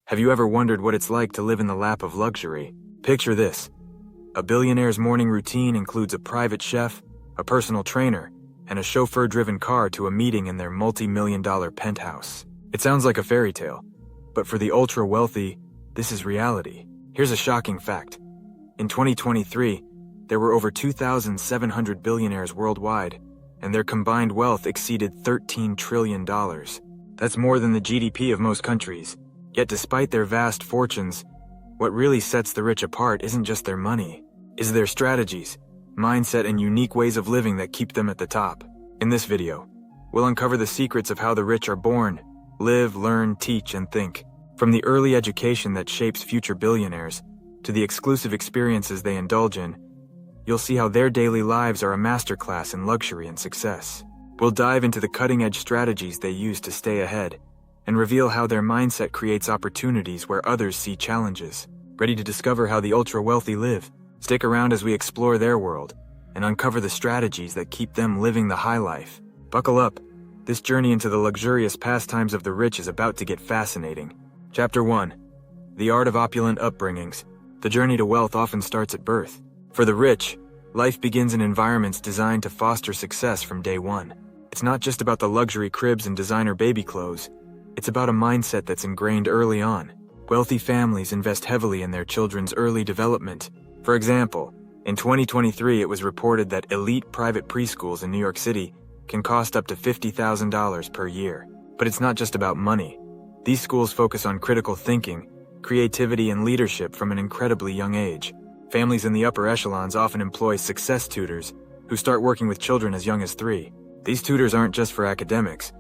Have you ever wondered what it's like to live in the lap of luxury? Picture this. A billionaire's morning routine includes a private chef, a personal trainer, and a chauffeur-driven car to a meeting in their multi-million-dollar penthouse. It sounds like a fairy tale, but for the ultra-wealthy, this is reality. Here's a shocking fact. In 2023, there were over 2,700 billionaires worldwide, and their combined wealth exceeded $13 trillion. That's more than the GDP of most countries. Yet despite their vast fortunes, what really sets the rich apart isn't just their money, it's their strategies, mindset, and unique ways of living that keep them at the top. In this video, we'll uncover the secrets of how the rich are born, live, learn, teach, and think. From the early education that shapes future billionaires, to the exclusive experiences they indulge in, you'll see how their daily lives are a masterclass in luxury and success. We'll dive into the cutting-edge strategies they use to stay ahead, and reveal how their mindset creates opportunities where others see challenges. Ready to discover how the ultra-wealthy live? Stick around as we explore their world and uncover the strategies that keep them living the high life. Buckle up. This journey into the luxurious pastimes of the rich is about to get fascinating. Chapter 1. The Art of Opulent Upbringings. The journey to wealth often starts at birth. For the rich, life begins in environments designed to foster success from day one. It's not just about the luxury cribs and designer baby clothes. It's about a mindset that's ingrained early on. Wealthy families invest heavily in their children's early development. For example, in 2023 it was reported that elite private preschools in New York City can cost up to $50,000 per year. But it's not just about money. These schools focus on critical thinking, creativity, and leadership from an incredibly young age. Families in the upper echelons often employ success tutors who start working with children as young as 3. These tutors aren't just for academics.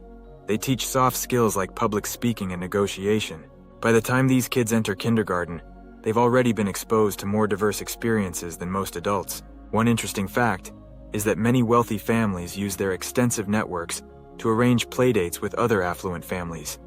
They teach soft skills like public speaking and negotiation. By the time these kids enter kindergarten, they've already been exposed to more diverse experiences than most adults. One interesting fact is that many wealthy families use their extensive networks to arrange playdates with other affluent families,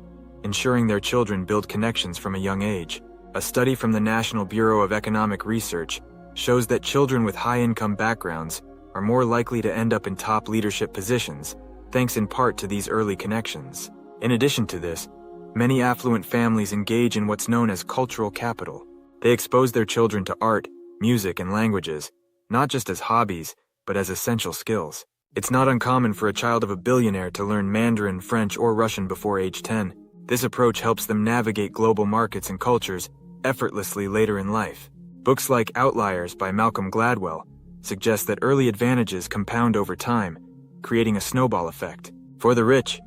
ensuring their children build connections from a young age. A study from the National Bureau of Economic Research shows that children with high-income backgrounds are more likely to end up in top leadership positions, thanks in part to these early connections. In addition to this, many affluent families engage in what's known as cultural capital. They expose their children to art, music, and languages, not just as hobbies, but as essential skills. It's not uncommon for a child of a billionaire to learn Mandarin, French, or Russian before age 10. This approach helps them navigate global markets and cultures effortlessly later in life. Books like Outliers by Malcolm Gladwell suggest that early advantages compound over time, creating a snowball effect. For the rich,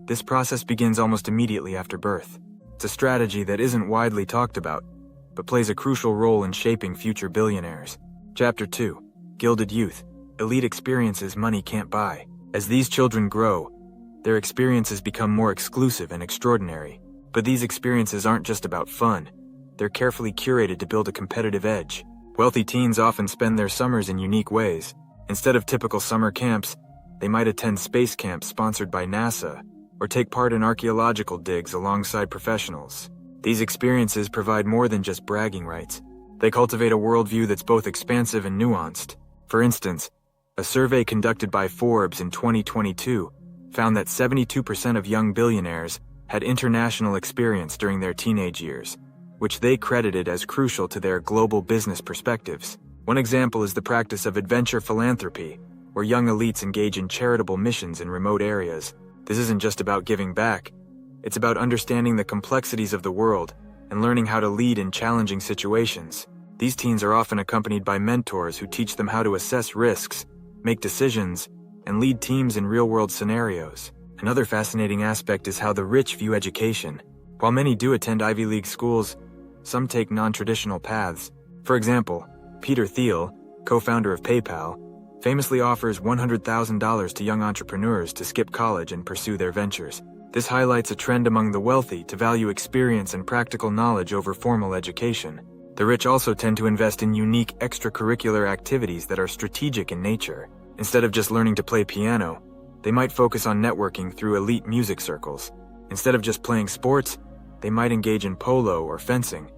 this process begins almost immediately after birth. It's a strategy that isn't widely talked about, but plays a crucial role in shaping future billionaires. Chapter 2. Gilded Youth. Elite experiences money can't buy. As these children grow, their experiences become more exclusive and extraordinary. But these experiences aren't just about fun. They're carefully curated to build a competitive edge. Wealthy teens often spend their summers in unique ways. Instead of typical summer camps, they might attend space camps sponsored by NASA, or take part in archaeological digs alongside professionals. These experiences provide more than just bragging rights. They cultivate a worldview that's both expansive and nuanced. For instance, a survey conducted by Forbes in 2022 found that 72% of young billionaires had international experience during their teenage years, which they credited as crucial to their global business perspectives. One example is the practice of adventure philanthropy, where young elites engage in charitable missions in remote areas. This isn't just about giving back. It's about understanding the complexities of the world and learning how to lead in challenging situations. These teens are often accompanied by mentors who teach them how to assess risks, make decisions, and lead teams in real-world scenarios. Another fascinating aspect is how the rich view education. While many do attend Ivy League schools, some take non-traditional paths. For example, Peter Thiel, co-founder of PayPal, famously offers $100,000 to young entrepreneurs to skip college and pursue their ventures. This highlights a trend among the wealthy to value experience and practical knowledge over formal education. The rich also tend to invest in unique extracurricular activities that are strategic in nature. Instead of just learning to play piano, they might focus on networking through elite music circles. Instead of just playing sports, they might engage in polo or fencing,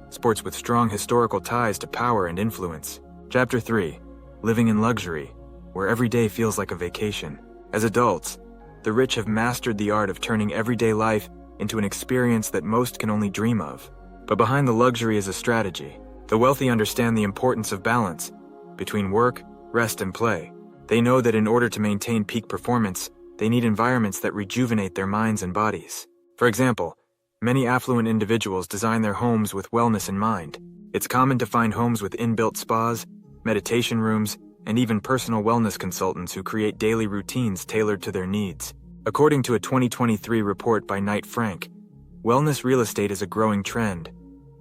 sports with strong historical ties to power and influence. Chapter 3. Living in Luxury, where every day feels like a vacation. As adults, the rich have mastered the art of turning everyday life into an experience that most can only dream of. But behind the luxury is a strategy. The wealthy understand the importance of balance between work, rest, and play. They know that in order to maintain peak performance, they need environments that rejuvenate their minds and bodies. For example, many affluent individuals design their homes with wellness in mind. It's common to find homes with inbuilt spas, meditation rooms, and even personal wellness consultants who create daily routines tailored to their needs. According to a 2023 report by Knight Frank, wellness real estate is a growing trend,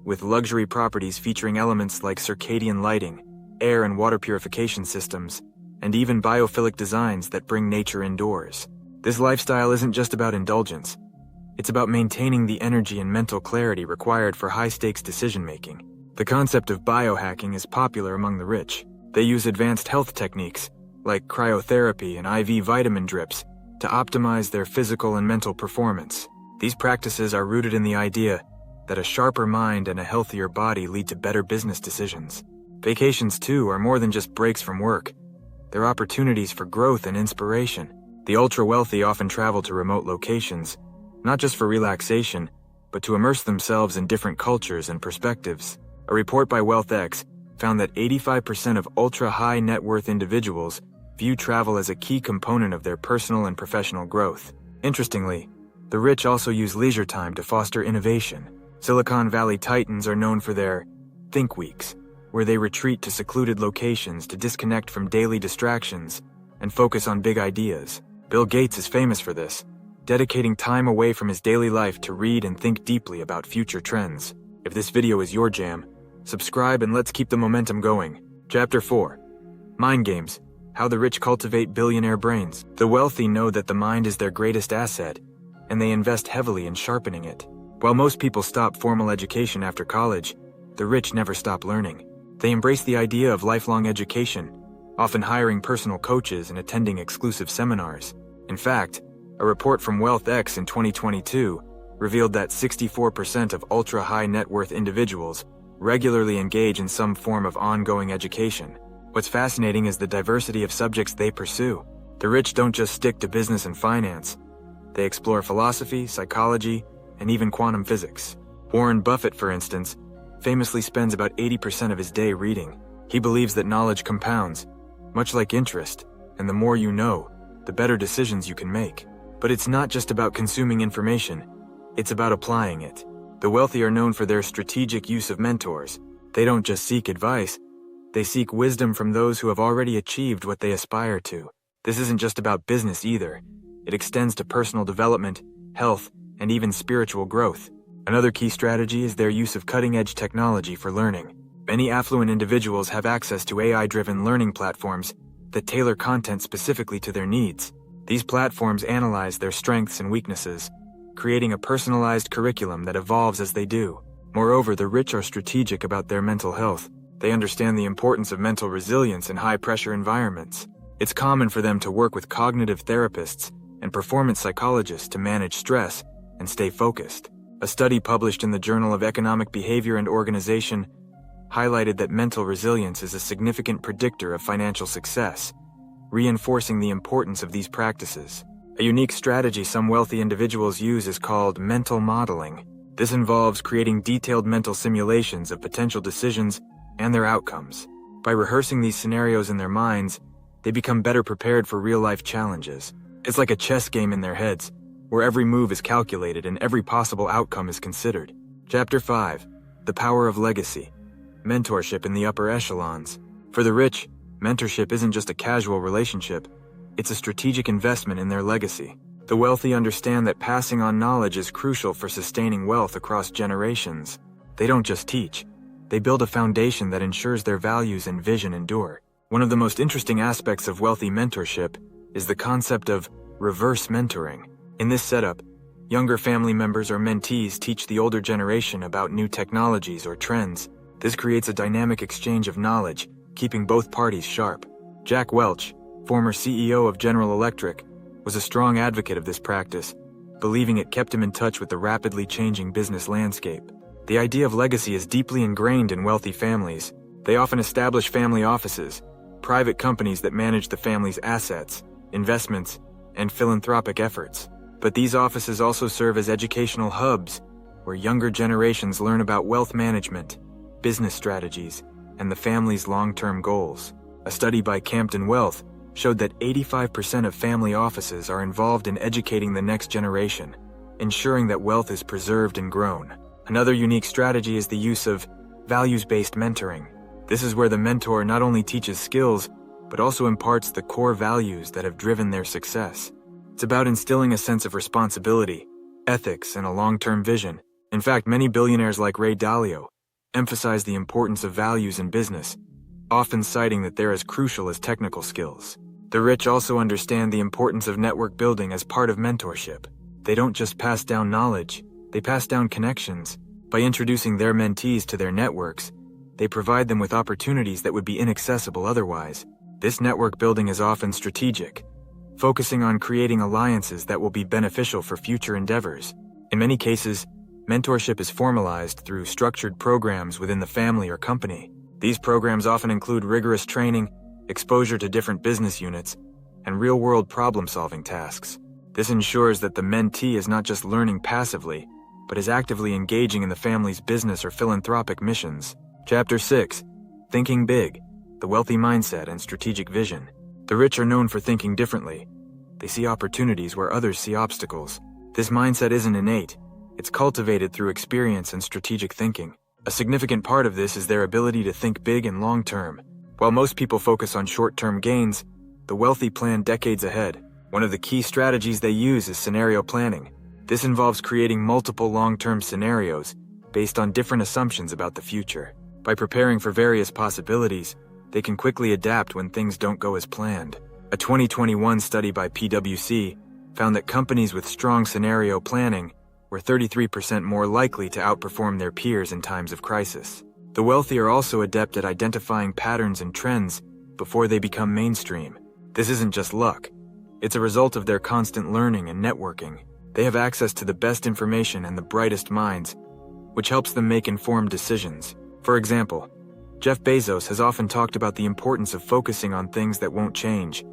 with luxury properties featuring elements like circadian lighting, air and water purification systems, and even biophilic designs that bring nature indoors. This lifestyle isn't just about indulgence. It's about maintaining the energy and mental clarity required for high-stakes decision-making. The concept of biohacking is popular among the rich. They use advanced health techniques, like cryotherapy and IV vitamin drips, to optimize their physical and mental performance. These practices are rooted in the idea that a sharper mind and a healthier body lead to better business decisions. Vacations, too, are more than just breaks from work. They're opportunities for growth and inspiration. The ultra-wealthy often travel to remote locations, not just for relaxation, but to immerse themselves in different cultures and perspectives. A report by WealthX found that 85% of ultra-high net worth individuals view travel as a key component of their personal and professional growth. Interestingly, the rich also use leisure time to foster innovation. Silicon Valley titans are known for their Think Weeks, where they retreat to secluded locations to disconnect from daily distractions and focus on big ideas. Bill Gates is famous for this, dedicating time away from his daily life to read and think deeply about future trends. If this video is your jam, subscribe and let's keep the momentum going. Chapter 4. Mind Games: How the Rich Cultivate Billionaire Brains. The wealthy know that the mind is their greatest asset, and they invest heavily in sharpening it. While most people stop formal education after college, the rich never stop learning. They embrace the idea of lifelong education, often hiring personal coaches and attending exclusive seminars. In fact, a report from WealthX in 2022 revealed that 64% of ultra-high net worth individuals regularly engage in some form of ongoing education. What's fascinating is the diversity of subjects they pursue. The rich don't just stick to business and finance. They explore philosophy, psychology, and even quantum physics. Warren Buffett, for instance, famously spends about 80% of his day reading. He believes that knowledge compounds, much like interest, and the more you know, the better decisions you can make. But it's not just about consuming information, it's about applying it. The wealthy are known for their strategic use of mentors. They don't just seek advice, they seek wisdom from those who have already achieved what they aspire to. This isn't just about business either. It extends to personal development, health, and even spiritual growth. Another key strategy is their use of cutting-edge technology for learning. Many affluent individuals have access to AI-driven learning platforms that tailor content specifically to their needs. These platforms analyze their strengths and weaknesses, creating a personalized curriculum that evolves as they do. Moreover, the rich are strategic about their mental health. They understand the importance of mental resilience in high-pressure environments. It's common for them to work with cognitive therapists and performance psychologists to manage stress and stay focused. A study published in the Journal of Economic Behavior and Organization highlighted that mental resilience is a significant predictor of financial success, reinforcing the importance of these practices. A unique strategy some wealthy individuals use is called mental modeling. This involves creating detailed mental simulations of potential decisions and their outcomes. By rehearsing these scenarios in their minds, they become better prepared for real-life challenges. It's like a chess game in their heads, where every move is calculated and every possible outcome is considered. Chapter 5. The Power of Legacy: Mentorship in the Upper Echelons. For the rich, mentorship isn't just a casual relationship, it's a strategic investment in their legacy. The wealthy understand that passing on knowledge is crucial for sustaining wealth across generations. They don't just teach, they build a foundation that ensures their values and vision endure. One of the most interesting aspects of wealthy mentorship is the concept of reverse mentoring. In this setup, younger family members or mentees teach the older generation about new technologies or trends. This creates a dynamic exchange of knowledge, keeping both parties sharp. Jack Welch, former CEO of General Electric, was a strong advocate of this practice, believing it kept him in touch with the rapidly changing business landscape. The idea of legacy is deeply ingrained in wealthy families. They often establish family offices, private companies that manage the family's assets, investments, and philanthropic efforts. But these offices also serve as educational hubs where younger generations learn about wealth management, business strategies, and the family's long-term goals. A study by Campton Wealth showed that 85% of family offices are involved in educating the next generation, ensuring that wealth is preserved and grown. Another unique strategy is the use of values-based mentoring. This is where the mentor not only teaches skills, but also imparts the core values that have driven their success. It's about instilling a sense of responsibility, ethics, and a long-term vision. In fact, many billionaires like Ray Dalio emphasize the importance of values in business, often citing that they're as crucial as technical skills. The rich also understand the importance of network building as part of mentorship. They don't just pass down knowledge, they pass down connections. By introducing their mentees to their networks, they provide them with opportunities that would be inaccessible otherwise. This network building is often strategic, focusing on creating alliances that will be beneficial for future endeavors. In many cases, mentorship is formalized through structured programs within the family or company. These programs often include rigorous training, exposure to different business units, and real-world problem-solving tasks. This ensures that the mentee is not just learning passively, but is actively engaging in the family's business or philanthropic missions. Chapter 6. Thinking Big: The Wealthy Mindset and Strategic Vision. The rich are known for thinking differently. They see opportunities where others see obstacles. This mindset isn't innate. It's cultivated through experience and strategic thinking. A significant part of this is their ability to think big and long-term. While most people focus on short-term gains, the wealthy plan decades ahead. One of the key strategies they use is scenario planning. This involves creating multiple long-term scenarios based on different assumptions about the future. By preparing for various possibilities, they can quickly adapt when things don't go as planned. A 2021 study by PwC found that companies with strong scenario planning were 33% more likely to outperform their peers in times of crisis. The wealthy are also adept at identifying patterns and trends before they become mainstream. This isn't just luck. It's a result of their constant learning and networking. They have access to the best information and the brightest minds, which helps them make informed decisions. For example, Jeff Bezos has often talked about the importance of focusing on things that won't change,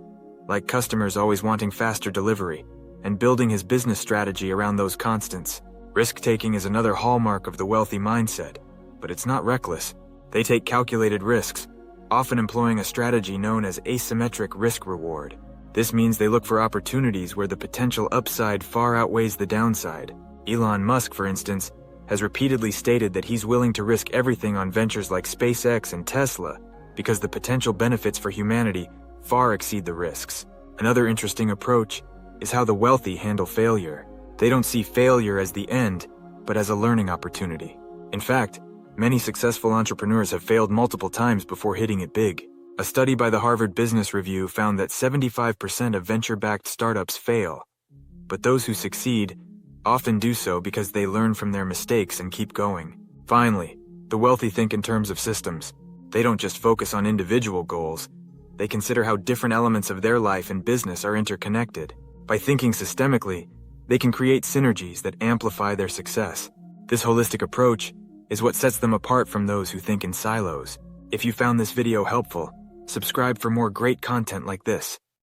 like customers always wanting faster delivery, and building his business strategy around those constants. Risk-taking is another hallmark of the wealthy mindset, but it's not reckless. They take calculated risks, often employing a strategy known as asymmetric risk-reward. This means they look for opportunities where the potential upside far outweighs the downside. Elon Musk, for instance, has repeatedly stated that he's willing to risk everything on ventures like SpaceX and Tesla because the potential benefits for humanity far exceed the risks. Another interesting approach is how the wealthy handle failure. They don't see failure as the end, but as a learning opportunity. In fact, many successful entrepreneurs have failed multiple times before hitting it big. A study by the Harvard Business Review found that 75% of venture-backed startups fail, but those who succeed often do so because they learn from their mistakes and keep going. Finally, the wealthy think in terms of systems. They don't just focus on individual goals, they consider how different elements of their life and business are interconnected. By thinking systemically, they can create synergies that amplify their success. This holistic approach is what sets them apart from those who think in silos. If you found this video helpful, subscribe for more great content like this.